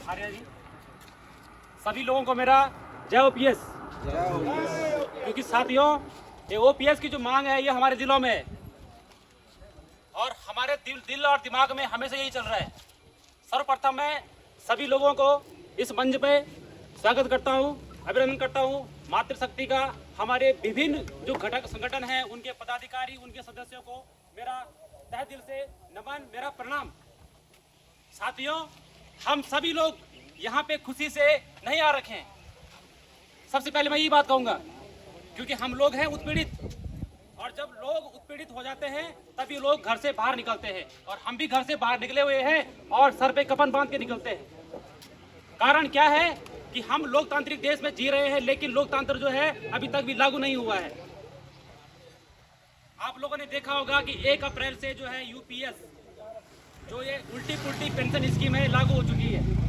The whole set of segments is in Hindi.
आर्या जी, सभी लोगों को मेरा जय ओपीएस। क्योंकि साथियों, ये ओपीएस की जो मांग है ये हमारे दिलों में है और हमारे दिल और दिमाग में हमेशा यही चल रहा है। सर्वप्रथम मैं सभी लोगों को इस मंच पे स्वागत करता हूँ, अभिनंदन करता हूँ। मातृशक्ति का हमारे विभिन्न जो घटक संगठन हैं, उनके पदाधिकारी, उनके सदस्यों को मेरा तहे दिल से नमन, मेरा प्रणाम। साथियों, हम सभी लोग यहाँ पे खुशी से नहीं आ रखे हैं। सबसे पहले मैं ये बात कहूँगा, क्योंकि हम लोग हैं उत्पीड़ित, और जब लोग उत्पीड़ित हो जाते हैं तभी लोग घर से बाहर निकलते हैं, और हम भी घर से बाहर निकले हुए हैं और सर पे कफन बांध के निकलते हैं। कारण क्या है कि हम लोकतांत्रिक देश में जी रहे हैं, लेकिन लोकतंत्र जो है अभी तक भी लागू नहीं हुआ है। आप लोगों ने देखा होगा कि 1 अप्रैल से जो है यूपीएस, जो ये उल्टी पुल्टी पेंशन स्कीम है, लागू हो चुकी है।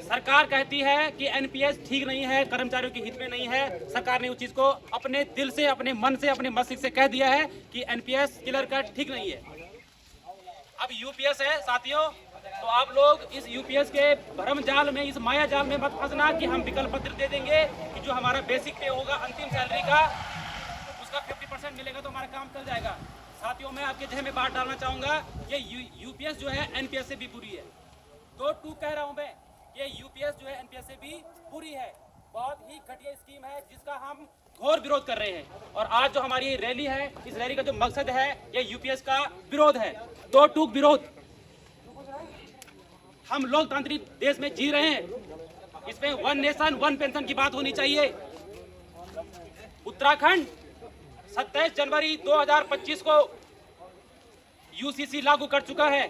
सरकार कहती है कि एनपीएस ठीक नहीं है, कर्मचारियों के हित में नहीं है। सरकार ने उस चीज को अपने दिल से, अपने मन से, अपने मस्तिष्क से कह दिया है कि एनपीएस क्लियर कट ठीक नहीं है। अब यूपीएस है साथियों, तो आप लोग इस यूपीएस के भ्रम जाल में, इस माया जाल में मत फंसना कि हम विकल्प पत्र दे देंगे कि जो हमारा बेसिक पे होगा अंतिम सैलरी का, उसका 50% मिलेगा तो हमारा काम चल जाएगा। साथियों, मैं आपके जहन में बात डालना चाहूंगा, ये यूपीएस जो है एनपीएस से भी बुरी है। दो टूक कह रहा हूं मैं, ये यूपीएस जो है एनपीएस से भी बुरी है। बहुत ही घटिया स्कीम है जिसका हम घोर विरोध कर रहे हैं। और आज जो हमारी ये रैली है, इस रैली का जो मकसद है ये यूपीएस का विरोध है। दो टूक विरोध। हम लोकतांत्रिक देश में जी रहे हैं, इसमें 1 नेशन 1 पेंशन की बात होनी चाहिए। उत्तराखंड 27 जनवरी 2025 को यूसीसी लागू कर चुका है,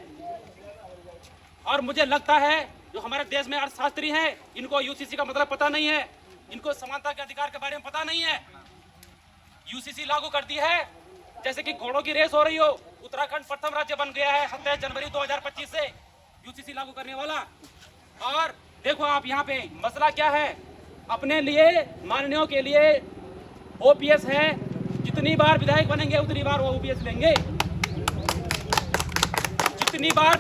और मुझे लगता है जो हमारे देश में अर्थशास्त्री हैं, इनको यूसीसी का मतलब पता नहीं है, इनको समानता के अधिकार के बारे में पता नहीं है। यूसीसी लागू कर दी है जैसे कि घोड़ों की रेस हो रही हो। उत्तराखंड प्रथम राज्य बन गया है 27 जनवरी 2025 से यूसीसी लागू करने वाला। और देखो आप यहाँ पे मसला क्या है, अपने लिए, माननीयों के लिए ओपीएस है। जितनी बार विधायक बनेंगे उतनी बार वो ओपीएस लेंगे। जितनी बार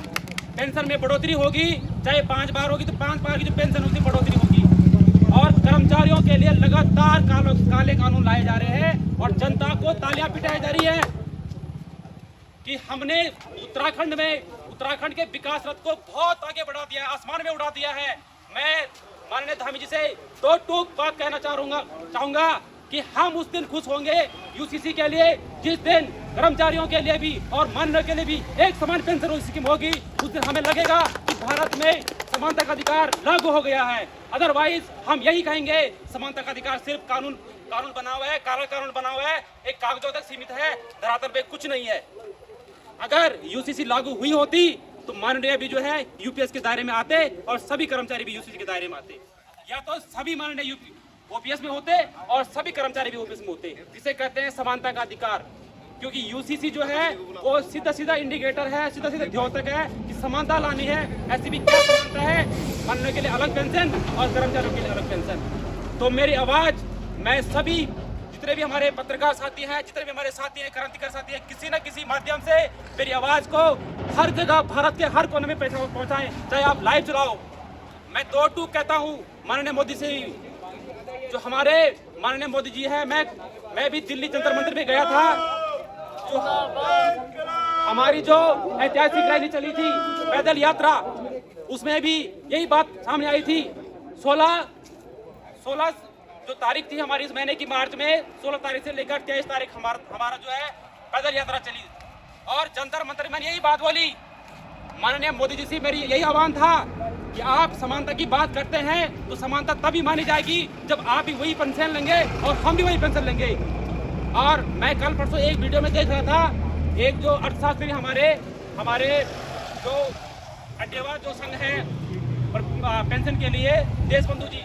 पेंशन में बढ़ोतरी होगी, चाहे 5 बार होगी तो 5 बार की जो पेंशन होगी बढ़ोतरी होगी। और कर्मचारियों के लिए लगातार काले कानून लाए जा रहे हैं और जनता को तालियां पिटाई जा रही है कि हमने उत्तराखंड के विकास रथ को बहुत आगे बढ़ा दिया है, आसमान में उड़ा दिया है। मैं माननीय धामी जी से दो टूक बात कहना चाहूंगा कि हम उस दिन खुश होंगे यूसीसी के लिए जिस दिन कर्मचारियों के लिए भी और मानव के लिए भी एक समान पेंशन स्कीम होगी। उस दिन हमें लगेगा कि भारत में समानता का अधिकार लागू हो गया है। अदरवाइज हम यही कहेंगे समानता का अधिकार सिर्फ कानून बना हुआ है, कानून बना हुआ है, एक कागजों तक सीमित है, धरातल पे कुछ नहीं है। अगर यूसीसी लागू हुई होती तो माननीय भी जो है यूपीएस के दायरे में आते और सभी कर्मचारी भी यूसीसी के दायरे में आते, या तो सभी माननीय ओपीएस में होते और सभी कर्मचारी भी ओपीएस में होते, जिसे कहते हैं समानता का अधिकार। क्योंकि यूसीसी जो है वो सीधा इंडिकेटर है, सीधा द्योतक है कि समानता लानी है। ऐसी भी क्या समानता है, माननीय के लिए अलग पेंशन और कर्मचारियों के लिए अलग पेंशन। तो मेरी आवाज, मैं सभी जितने भी हमारे पत्रकार साथी हैं, जितने भी हमारे साथी हैं, क्रांतिकारी साथी हैं, किसी न किसी माध्यम से मेरी आवाज को हर जगह भारत के हर कोने में पहुंचाएं, चाहे आप लाइव चलाओ। मैं दो टूक कहता हूं माननीय मोदी से, जो हमारे माननीय मोदी जी हैं। मैं भी दिल्ली जंतर मंदिर में गया था, जो हमारी जो ऐतिहासिक रैली चली थी, पैदल यात्रा, उसमें भी यही बात सामने आई थी। 16 जो तारीख थी हमारी इस महीने की मार्च में, 16 तारीख से लेकर 23 तारीख हमारा जो है पैदल यात्रा चली, और जंतर मंतर में यही बात बोली। माननीय मोदी जी से मेरी यही आह्वान था कि आप समानता की बात करते हैं तो समानता तभी मानी जाएगी जब आप भी वही पेंशन लेंगे और हम भी वही पेंशन लेंगे। और मैं कल परसों एक वीडियो में देख रहा था, एक जो अर्थशास्त्री हमारे जो अड्डेवा जो संघ है पेंशन के लिए, देश बंधु जी,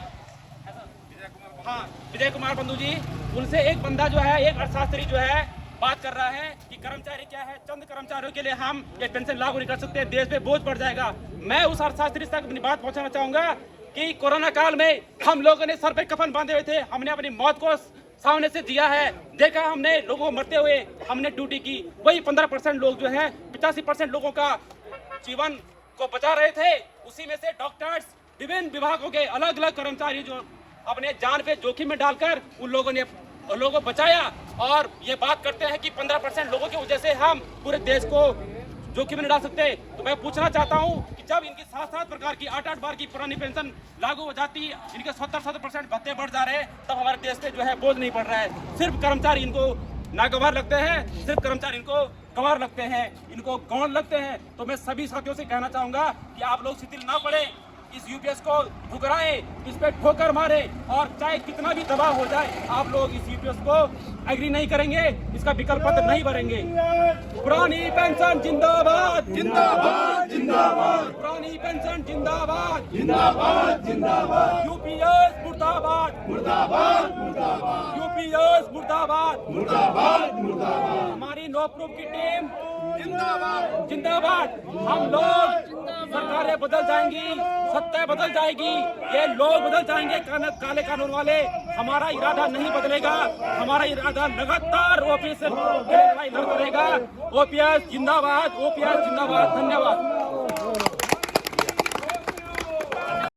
हाँ विजय कुमार बंधु जी, उनसे एक बंदा जो है, एक अर्थशास्त्री जो है बात कर रहा है कि कर्मचारी क्या है, चंद कर्मचारियों के लिए हम ये पेंशन लागू नहीं कर सकते, देश पे बोझ पड़ जाएगा। मैं उस अर्थशास्त्री तक अपनी बात पहुंचाना चाहूंगा कि कोरोना काल में हम लोगों ने सर पे कफन बांधे हुए थे, हमने अपनी मौत को सामने से दिया है, देखा हमने लोगों को मरते हुए, हमने ड्यूटी की। वही 15% लोग जो है 85% लोगों का जीवन को बचा रहे थे, उसी में से डॉक्टर्स, विभिन्न विभागों के अलग अलग कर्मचारी जो अपने जान पे जोखिम में डालकर उन लोगों को बचाया। और ये बात करते हैं कि 15% लोगों की वजह से हम पूरे देश को जोखिम में नहीं डाल सकते। तो मैं पूछना चाहता हूं कि जब इनकी 7-7 प्रकार की 8-8 बार की पुरानी पेंशन लागू हो जाती, इनके 70% भत्ते बढ़ जा रहे हैं, तब हमारे देश पे जो है बोझ नहीं पड़ रहा है। सिर्फ कर्मचारी इनको नागवार लगते हैं, सिर्फ कर्मचारी इनको गंवार लगते हैं, इनको गौण लगते हैं। तो मैं सभी साथियों से कहना चाहूंगा कि आप लोग शिथिल ना पड़े, इस यूपीएस को ठुकराएं, इस पे ठोकर मारे, और चाहे कितना भी दबाव हो जाए आप लोग इस यूपीएस को एग्री नहीं करेंगे, इसका विकल्प पत्र नहीं भरेंगे। पुरानी पेंशन जिंदाबाद जिंदाबाद जिंदाबाद, पुरानी पेंशन जिंदाबाद जिंदाबाद जिंदाबाद, यूपीएस मुर्दाबाद मुर्दाबाद मुर्दाबाद, यूपीएस मुर्दाबाद मुर्दाबाद मुर्दाबाद। हमारी नो प्रूफ की टीम जिंदाबाद जिंदाबाद। हम लोग, सरकारें बदल जाएंगी, सत्ता बदल जाएगी, ये लोग बदल जाएंगे, काले कानून वाले। हमारा इरादा नहीं बदलेगा, हमारा इरादा लगातार ओपीएस से लड़ाई लड़ता रहेगा। ओपीएस जिंदाबाद, ओपीएस जिंदाबाद। धन्यवाद।